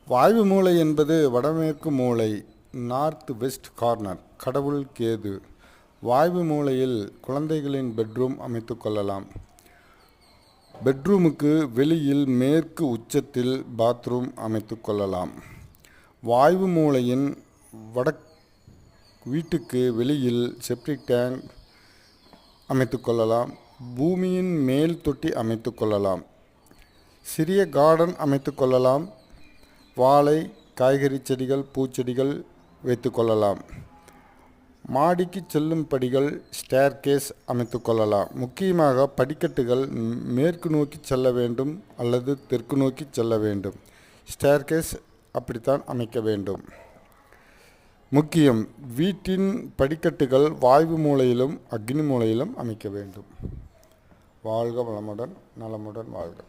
வாயு மூலை என்பது வடமேற்கு மூலை, நார்த் வெஸ்ட் கார்னர். கடவுள் கேது. வாயு மூலையில் குழந்தைகளின் பெட்ரூம் அமைத்து கொள்ளலாம். பெட்ரூமுக்கு வெளியில் மேற்கு உச்சத்தில் பாத்ரூம் அமைத்து கொள்ளலாம். வாயு மூலையின் வீட்டுக்கு வெளியில் செப்டிக் டேங்க் அமைத்து கொள்ளலாம். பூமியின் மேல் தொட்டி அமைத்து கொள்ளலாம். சிறிய கார்டன் அமைத்து கொள்ளலாம். வாழை, காய்கறி செடிகள், பூச்செடிகள் வைத்து கொள்ளலாம். மாடிக்கு செல்லும் படிகள், ஸ்டேர்கேஸ் அமைத்து கொள்ளலாம். முக்கியமாக படிக்கட்டுகள் மேற்கு நோக்கி செல்ல வேண்டும் அல்லது தெற்கு நோக்கி செல்ல வேண்டும். ஸ்டேர்கேஸ் அப்படித்தான் அமைக்க வேண்டும். முக்கியம், வீட்டின் படிக்கட்டுகள் வாயு மூலையிலும் அக்னி மூலையிலும் அமைக்க வேண்டும். வாழ்க வளமுடன், நலமுடன் வாழ்க.